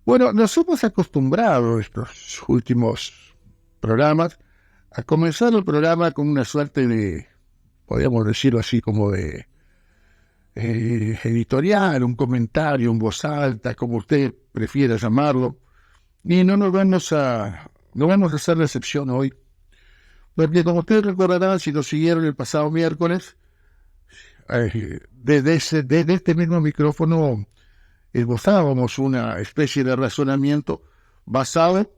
Bueno, nos hemos acostumbrado estos últimos programas a comenzar el programa con una suerte de, podríamos decirlo así, como de editorial, un comentario, un voz alta, como usted prefiera llamarlo, y no vamos a hacer la excepción hoy, porque como ustedes recordarán, si nos siguieron el pasado miércoles, desde este mismo micrófono esbozábamos una especie de razonamiento basado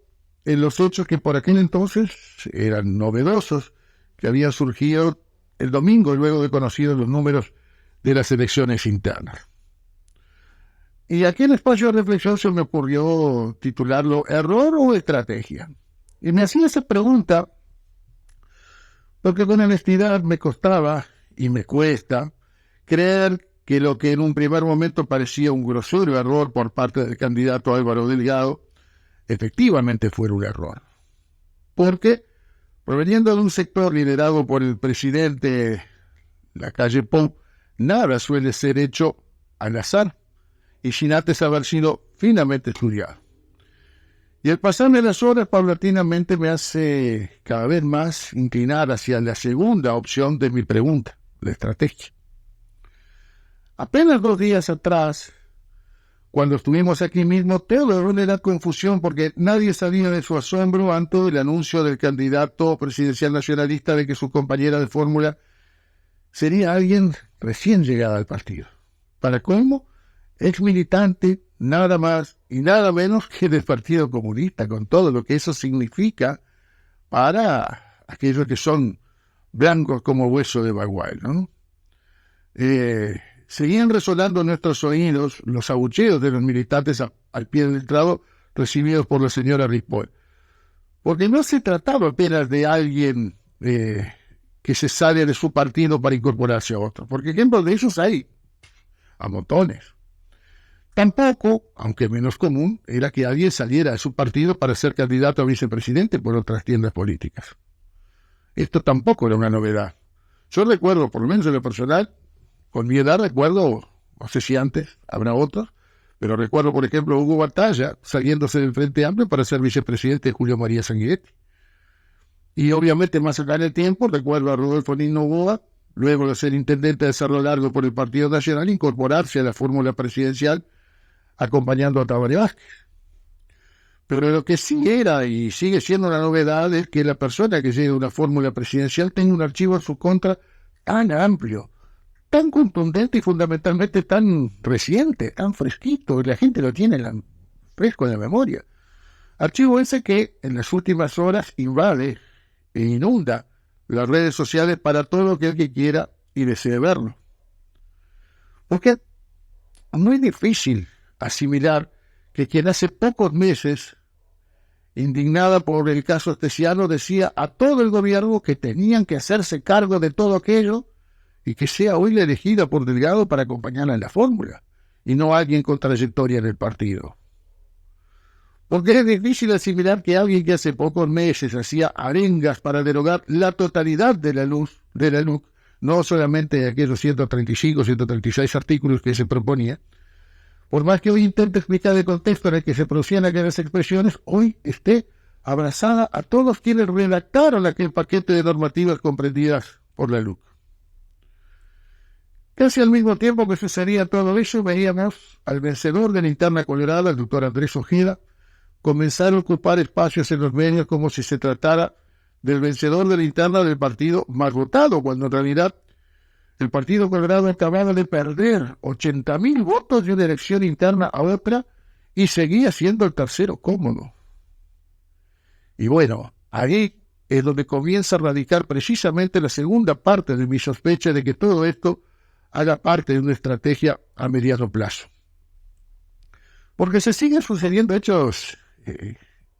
en los hechos que por aquel entonces eran novedosos, que habían surgido el domingo luego de conocidos los números de las elecciones internas. Y aquí en el espacio de reflexión se me ocurrió titularlo ¿Error o estrategia? Y me hacía esa pregunta porque con honestidad me costaba y me cuesta creer que lo que en un primer momento parecía un grosero error por parte del candidato Álvaro Delgado efectivamente fuera un error. Porque, proveniendo de un sector liderado por el presidente Lacalle Pou, nada suele ser hecho al azar y sin antes haber sido finamente estudiado. Y el pasar de las horas paulatinamente me hace cada vez más inclinar hacia la segunda opción de mi pregunta, la estrategia. Apenas 2 días atrás, cuando estuvimos aquí mismo, todo era confusión porque nadie sabía de su asombro ante el anuncio del candidato presidencial nacionalista de que su compañera de fórmula sería alguien recién llegada al partido. Para colmo, ex militante, nada más y nada menos que del Partido Comunista, con todo lo que eso significa para aquellos que son blancos como hueso de bagual, ¿no? Seguían resonando en nuestros oídos los abucheos de los militantes al pie del estrado recibidos por la señora Ripoll. Porque no se trataba apenas de alguien que se sale de su partido para incorporarse a otro. Porque ejemplos de esos hay a montones. Tampoco, aunque menos común, era que alguien saliera de su partido para ser candidato a vicepresidente por otras tiendas políticas. Esto tampoco era una novedad. Yo recuerdo, por lo menos en lo personal, con mi edad recuerdo, no sé si antes habrá otros, pero recuerdo, por ejemplo, a Hugo Batalla saliéndose del Frente Amplio para ser vicepresidente de Julio María Sanguinetti. Y obviamente más acá en el tiempo, recuerdo a Rodolfo Nino Noboa, luego de ser intendente de Cerro Largo por el Partido Nacional, incorporarse a la fórmula presidencial acompañando a Tabaré Vázquez. Pero lo que sí era y sigue siendo una novedad es que la persona que llegue a una fórmula presidencial tenga un archivo en su contra tan amplio, tan contundente y fundamentalmente tan reciente, tan fresquito, y la gente lo tiene fresco en la memoria. Archivo ese que en las últimas horas invade e inunda las redes sociales para todo aquel que quiera y desee verlo. Porque es muy difícil asimilar que quien hace pocos meses, indignada por el caso Esteciano, decía a todo el gobierno que tenían que hacerse cargo de todo aquello y que sea hoy la elegida por Delgado para acompañarla en la fórmula, y no alguien con trayectoria en el partido. Porque es difícil asimilar que alguien que hace pocos meses hacía arengas para derogar la totalidad de la LUC, no solamente aquellos 135, 136 artículos que se proponía, por más que hoy intente explicar el contexto en el que se producían aquellas expresiones, hoy esté abrazada a todos quienes redactaron aquel paquete de normativas comprendidas por la LUC. Casi al mismo tiempo que sucedía todo eso, veíamos al vencedor de la interna colorada, el doctor Andrés Ojeda, comenzar a ocupar espacios en los medios como si se tratara del vencedor de la interna del partido más votado, cuando en realidad el Partido Colorado acababa de perder 80.000 votos de una elección interna a otra y seguía siendo el tercero cómodo. Y bueno, ahí es donde comienza a radicar precisamente la segunda parte de mi sospecha de que todo esto haga parte de una estrategia a mediano plazo. Porque se siguen sucediendo hechos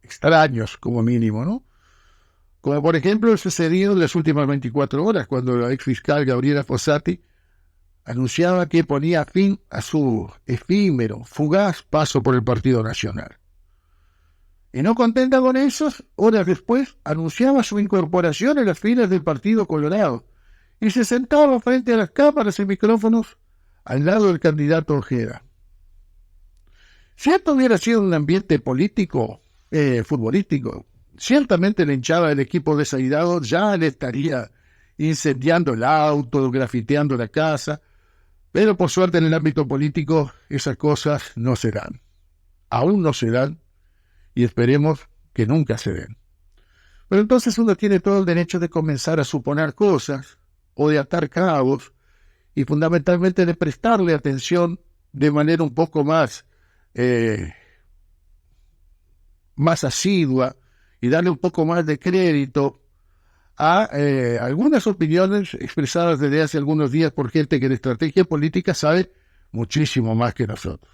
extraños, como mínimo, ¿no? Como por ejemplo el sucedido en las últimas 24 horas, cuando la ex fiscal Gabriela Fossati anunciaba que ponía fin a su efímero, fugaz paso por el Partido Nacional. Y no contenta con eso, horas después anunciaba su incorporación en las filas del Partido Colorado y se sentaba frente a las cámaras y micrófonos al lado del candidato Ojeda. Si esto hubiera sido un ambiente político, futbolístico, ciertamente la hinchada del equipo desheredado ya le estaría incendiando el auto, grafiteando la casa, pero por suerte en el ámbito político esas cosas no se dan. Aún no se dan y esperemos que nunca se den. Pero entonces uno tiene todo el derecho de comenzar a suponer cosas o de atar cabos y fundamentalmente de prestarle atención de manera un poco más asidua y darle un poco más de crédito a algunas opiniones expresadas desde hace algunos días por gente que de estrategia política sabe muchísimo más que nosotros.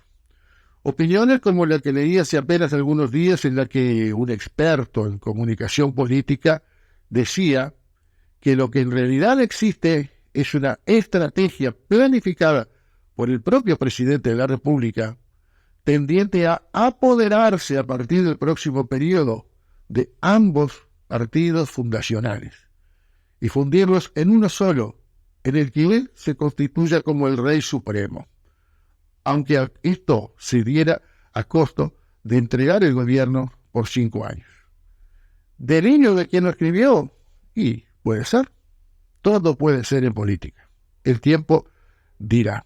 Opiniones como la que leí hace apenas algunos días, en la que un experto en comunicación política decía que lo que en realidad existe es una estrategia planificada por el propio presidente de la República, tendiente a apoderarse a partir del próximo periodo de ambos partidos fundacionales y fundirlos en uno solo, en el que él se constituya como el Rey Supremo, aunque esto se diera a costo de entregar el gobierno por 5 años. ¿Delirio de quien lo escribió? Y puede ser. Todo puede ser en política. El tiempo dirá.